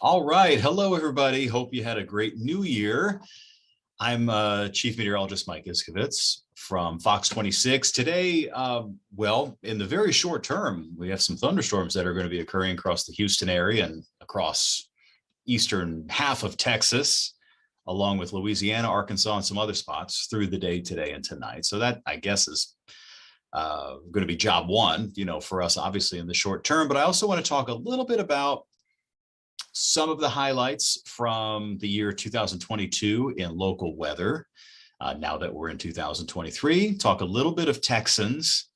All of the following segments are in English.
All right. Hello, everybody. Hope you had a great new year. I'm Chief Meteorologist Mike Iscovitz from Fox 26. Today, in the very short term, we have some thunderstorms that are going to be occurring across the Houston area and across eastern half of Texas, along with Louisiana, Arkansas, and some other spots through the day today and tonight. So that, I guess, is going to be job one, for us, obviously, in the short term. But I also want to talk a little bit about some of the highlights from the year 2022 in local weather. Now that we're in 2023, talk a little bit of Texans,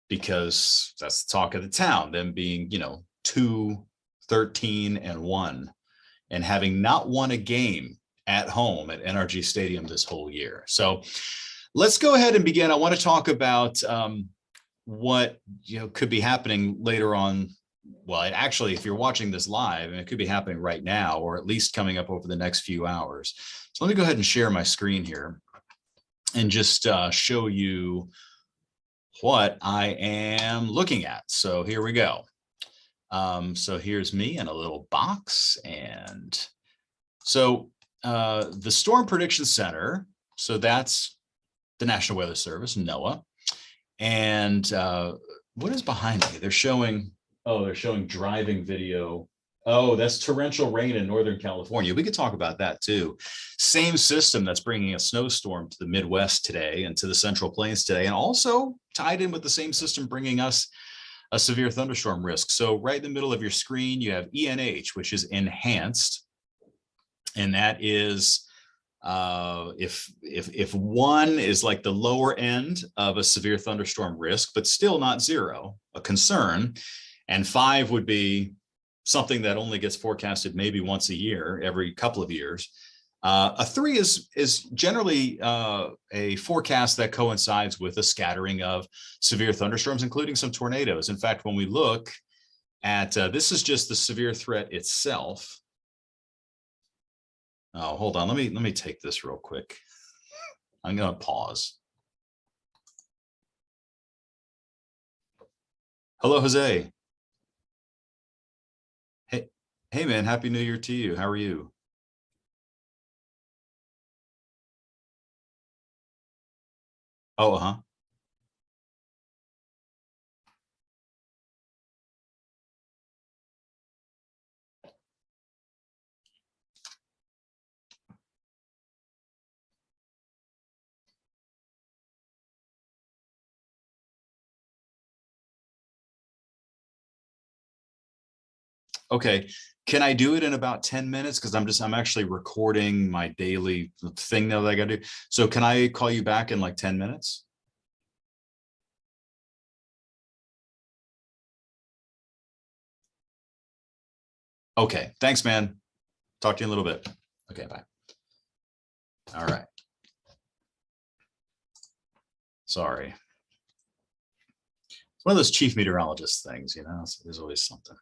because that's the talk of the town, them being, 2-13-1, and having not won a game at home at NRG Stadium this whole year. So let's go ahead and begin. I want to talk about what could be happening later on. Well, actually, if you're watching this live, and it could be happening right now, or at least coming up over the next few hours. So let me go ahead and share my screen here and just show you what I am looking at. So here we go. So here's me in a little box. And so the Storm Prediction Center, so that's the National Weather Service, NOAA. And what is behind me? They're showing driving video. Oh, that's torrential rain in Northern California. We could talk about that too. Same system that's bringing a snowstorm to the Midwest today and to the Central Plains today, and also tied in with the same system bringing us a severe thunderstorm risk. So right in the middle of your screen, you have ENH, which is enhanced. And that is if one is like the lower end of a severe thunderstorm risk, but still not zero, a concern. And 5 would be something that only gets forecasted maybe once a year, every couple of years. A 3 is generally a forecast that coincides with a scattering of severe thunderstorms, including some tornadoes. In fact, when we look at, this is just the severe threat itself. Oh, hold on. Let me take this real quick. I'm going to pause. Hello, Jose. Hey, man, Happy New Year to you. How are you? Oh, uh-huh. Okay. Can I do it in about 10 minutes? Because I'm actually recording my daily thing now that I got to do. So can I call you back in like 10 minutes? Okay. Thanks, man. Talk to you in a little bit. Okay, bye. All right. Sorry. It's one of those chief meteorologist things, so there's always something.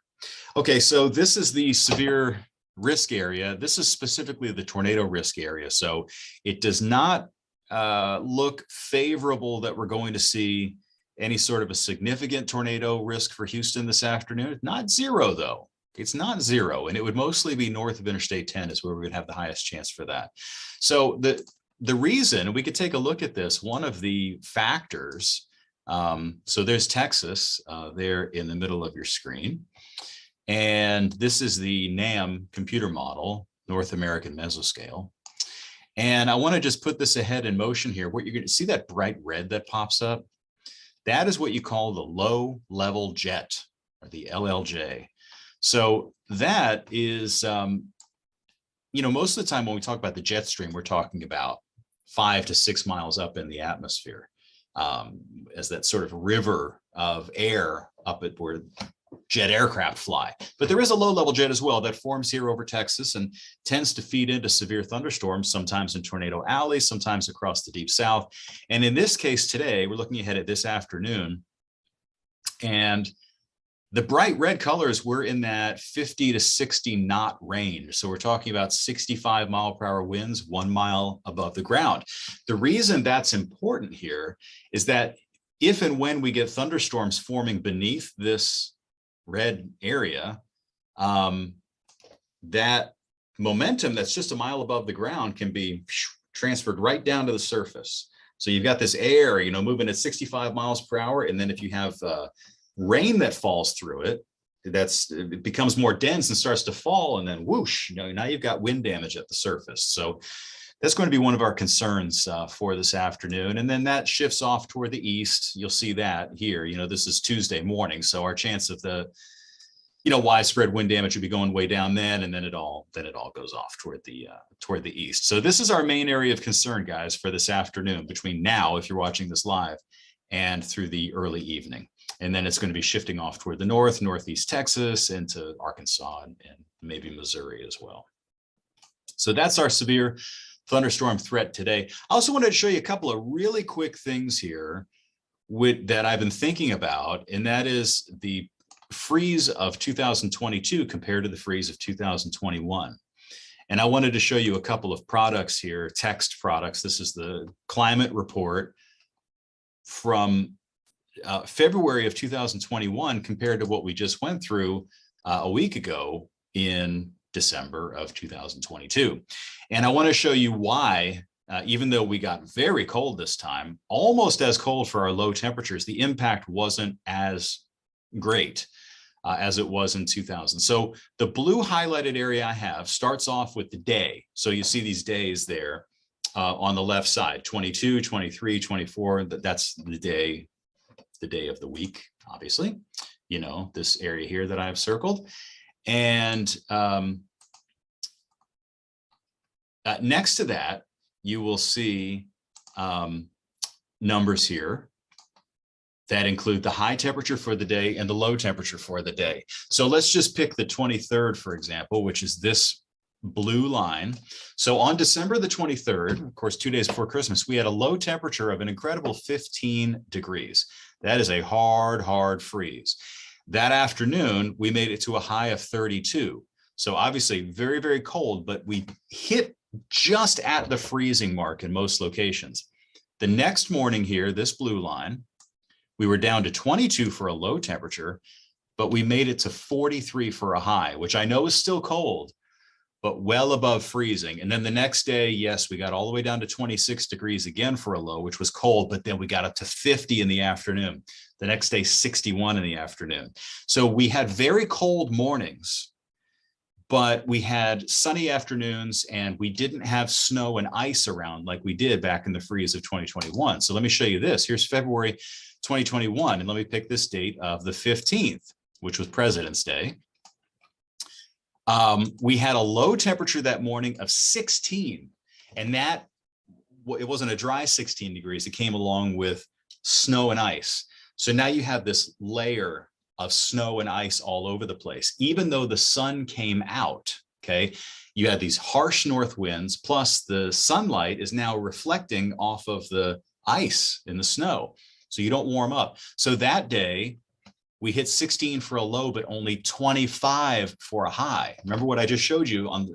Okay, so this is the severe risk area. This is specifically the tornado risk area. So it does not look favorable that we're going to see any sort of a significant tornado risk for Houston this afternoon. Not zero, though. It's not zero, and it would mostly be north of Interstate 10 is where we would have the highest chance for that. So the reason, we could take a look at this, one of the factors, so there's Texas there in the middle of your screen. And this is the NAM computer model, North American Mesoscale. And I want to just put this ahead in motion here. What you're going to see, that bright red that pops up, that is what you call the low level jet, or the LLJ. So that is, most of the time when we talk about the jet stream, we're talking about 5 to 6 miles up in the atmosphere, as that sort of river of air up at where jet aircraft fly. But there is a low-level jet as well that forms here over Texas and tends to feed into severe thunderstorms, sometimes in Tornado Alley, sometimes across the Deep South. And in this case today, we're looking ahead at this afternoon, and the bright red colors were in that 50 to 60 knot range. So we're talking about 65 mile per hour winds 1 mile above the ground. The reason that's important here is that if and when we get thunderstorms forming beneath this red area, that momentum that's just a mile above the ground can be transferred right down to the surface. So you've got this air, moving at 65 miles per hour. And then if you have rain that falls through it, it becomes more dense and starts to fall. And then whoosh, now you've got wind damage at the surface. So that's going to be one of our concerns for this afternoon. And then that shifts off toward the east. You'll see that here, this is Tuesday morning. So our chance of the, widespread wind damage would be going way down then. And then it all goes off toward the east. So this is our main area of concern, guys, for this afternoon between now, if you're watching this live, and through the early evening. And then it's going to be shifting off toward the northeast Texas, into Arkansas, and maybe Missouri as well. So that's our severe thunderstorm threat today. I also wanted to show you a couple of really quick things here that I've been thinking about, and that is the freeze of 2022 compared to the freeze of 2021. And I wanted to show you a couple of products here, text products. This is the climate report from February of 2021 compared to what we just went through a week ago in December of 2022. And I want to show you why, even though we got very cold this time, almost as cold for our low temperatures, the impact wasn't as great as it was in 2000. So the blue highlighted area I have starts off with the day. So you see these days there on the left side, 22, 23, 24, that's the day of the week, obviously, this area here that I have circled. And next to that, you will see numbers here that include the high temperature for the day and the low temperature for the day. So let's just pick the 23rd, for example, which is this blue line. So on December the 23rd, of course, 2 days before Christmas, we had a low temperature of an incredible 15 degrees. That is a hard freeze. That afternoon, we made it to a high of 32. So obviously very, very cold, but we hit just at the freezing mark in most locations. The next morning here, this blue line, we were down to 22 for a low temperature, but we made it to 43 for a high, which I know is still cold, but well above freezing. And then the next day, yes, we got all the way down to 26 degrees again for a low, which was cold, but then we got up to 50 in the afternoon. The next day, 61 in the afternoon. So we had very cold mornings, but we had sunny afternoons, and we didn't have snow and ice around like we did back in the freeze of 2021. So let me show you this. Here's February 2021, and let me pick this date of the 15th, which was President's Day. We had a low temperature that morning of 16, and it wasn't a dry 16 degrees. It came along with snow and ice. So now you have this layer of snow and ice all over the place. Even though the sun came out, okay, you had these harsh north winds, plus the sunlight is now reflecting off of the ice in the snow. So you don't warm up. So that day, we hit 16 for a low, but only 25 for a high. Remember what I just showed you on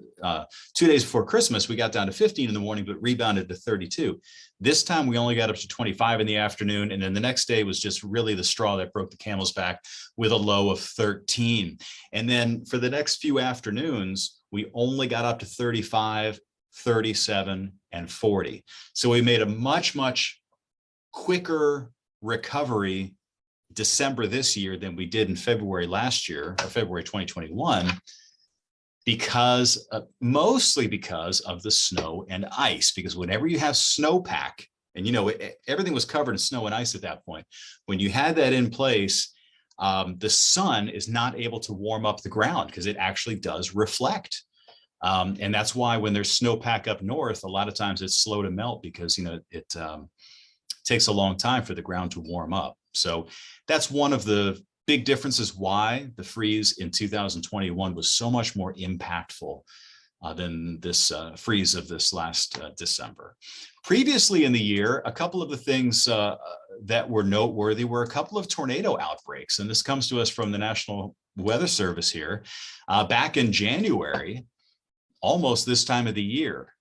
2 days before Christmas, we got down to 15 in the morning, but rebounded to 32. This time we only got up to 25 in the afternoon. And then the next day was just really the straw that broke the camel's back with a low of 13. And then for the next few afternoons, we only got up to 35, 37, and 40. So we made a much, much quicker recovery December this year than we did in February last year, or February 2021, mostly because of the snow and ice. Because whenever you have snowpack, and everything was covered in snow and ice at that point, when you had that in place, the sun is not able to warm up the ground because it actually does reflect. And that's why when there's snowpack up north, a lot of times it's slow to melt because it takes a long time for the ground to warm up. So that's one of the big differences why the freeze in 2021 was so much more impactful than this freeze of this last December. Previously in the year, a couple of the things that were noteworthy were a couple of tornado outbreaks. And this comes to us from the National Weather Service here. Back in January, almost this time of the year,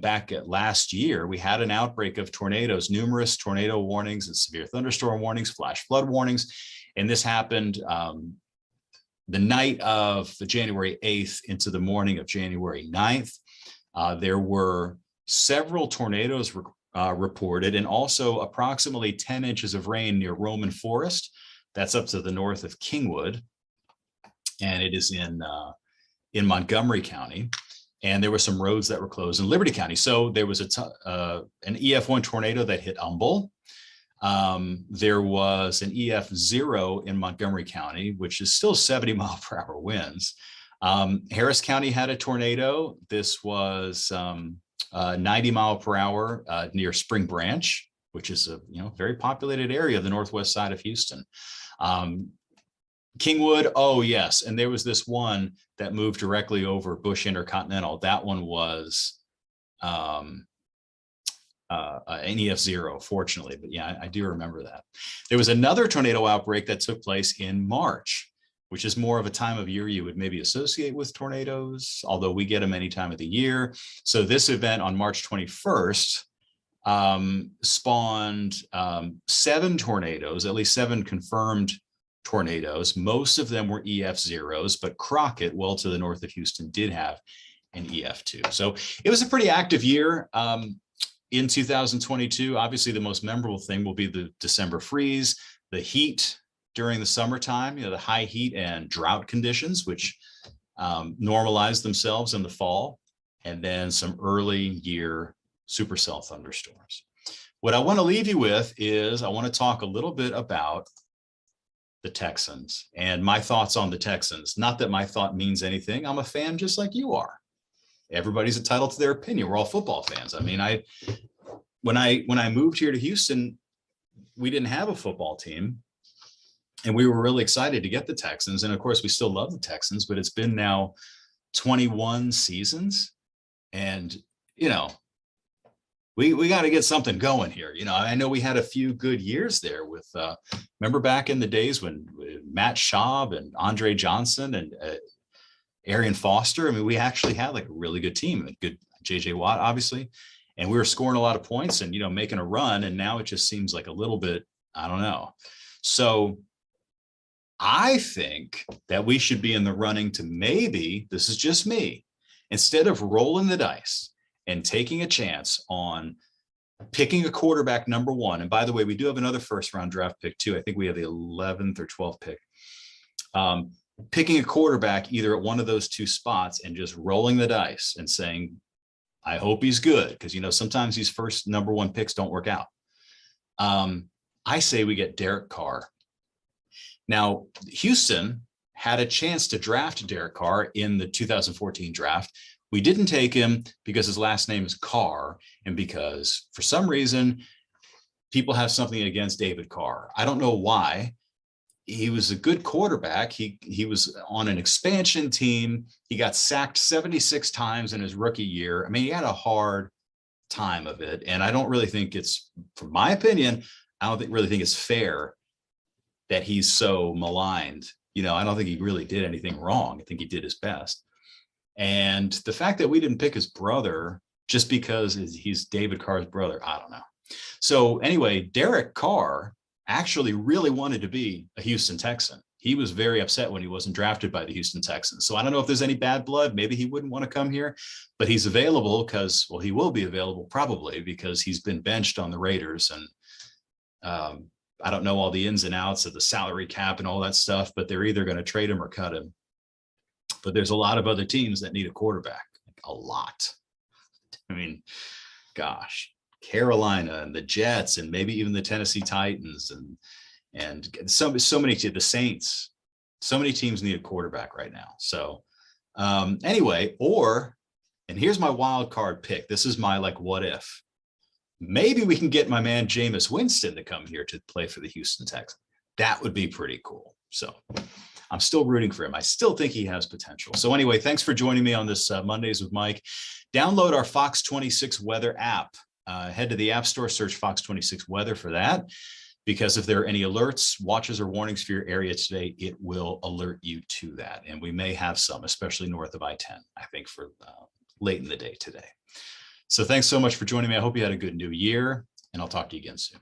back at last year, we had an outbreak of tornadoes, numerous tornado warnings and severe thunderstorm warnings, flash flood warnings. And this happened the night of the January 8th into the morning of January 9th, there were several tornadoes reported, and also approximately 10 inches of rain near Roman Forest. That's up to the north of Kingwood, and it is in Montgomery County. And there were some roads that were closed in Liberty County. So there was an EF1 tornado that hit Humble. There was an EF0 in Montgomery County, which is still 70-mile-per-hour winds. Harris County had a tornado. This was 90-mile-per-hour near Spring Branch, which is a very populated area of the northwest side of Houston. Kingwood, oh yes, and there was this one that moved directly over Bush Intercontinental. That one was an EF0, fortunately, but yeah, I do remember that. There was another tornado outbreak that took place in March, which is more of a time of year you would maybe associate with tornadoes, although we get them any time of the year. So this event on March 21st spawned 7 tornadoes, at least 7 confirmed tornadoes. Most of them were EF0s, but Crockett, well to the north of Houston, did have an EF2. So it was a pretty active year in 2022. Obviously, the most memorable thing will be the December freeze, the heat during the summertime, the high heat and drought conditions, which normalized themselves in the fall, and then some early year supercell thunderstorms. What I want to leave you with is I want to talk a little bit about the Texans and my thoughts on the Texans. Not that my thought means anything. I'm a fan just like you are. Everybody's entitled to their opinion. We're all football fans. I mean, when I moved here to Houston, we didn't have a football team, and we were really excited to get the Texans. And of course, we still love the Texans, but it's been now 21 seasons, and we got to get something going here. I know we had a few good years there with, remember back in the days when Matt Schaub and Andre Johnson and Arian Foster. I mean, we actually had like a really good team, a good JJ Watt, obviously, and we were scoring a lot of points and, making a run. And now it just seems like a little bit, I don't know. So I think that we should be in the running to maybe, this is just me, instead of rolling the dice and taking a chance on picking a quarterback number 1. And by the way, we do have another first round draft pick too. I think we have the 11th or 12th pick. Picking a quarterback either at one of those 2 spots and just rolling the dice and saying, I hope he's good, because sometimes these first number 1 picks don't work out. I say we get Derek Carr. Now, Houston had a chance to draft Derek Carr in the 2014 draft. We didn't take him because his last name is Carr, and because for some reason people have something against David Carr. I don't know why. He was a good quarterback. He was on an expansion team. He got sacked 76 times in his rookie year. I mean, he had a hard time of it. And I don't really think it's, from my opinion, I don't really think it's fair that he's so maligned. I don't think he really did anything wrong. I think he did his best. And the fact that we didn't pick his brother just because he's David Carr's brother, I don't know. So anyway, Derek Carr actually really wanted to be a Houston Texan. He was very upset when he wasn't drafted by the Houston Texans. So I don't know if there's any bad blood. Maybe he wouldn't want to come here, but he's available because, well, he will be available probably because he's been benched on the Raiders. And I don't know all the ins and outs of the salary cap and all that stuff, but they're either going to trade him or cut him. But there's a lot of other teams that need a quarterback, a lot. I mean, gosh, Carolina and the Jets and maybe even the Tennessee Titans and so many, the Saints, so many teams need a quarterback right now. So anyway, and here's my wild card pick. This is my what if. Maybe we can get my man Jameis Winston to come here to play for the Houston Texans. That would be pretty cool. So I'm still rooting for him. I still think he has potential. So anyway, thanks for joining me on this Mondays with Mike. Download our Fox 26 weather app. Head to the App Store, search Fox 26 weather for that, because if there are any alerts, watches, or warnings for your area today, it will alert you to that. And we may have some, especially north of I-10, I think, for late in the day today. So thanks so much for joining me. I hope you had a good new year, and I'll talk to you again soon.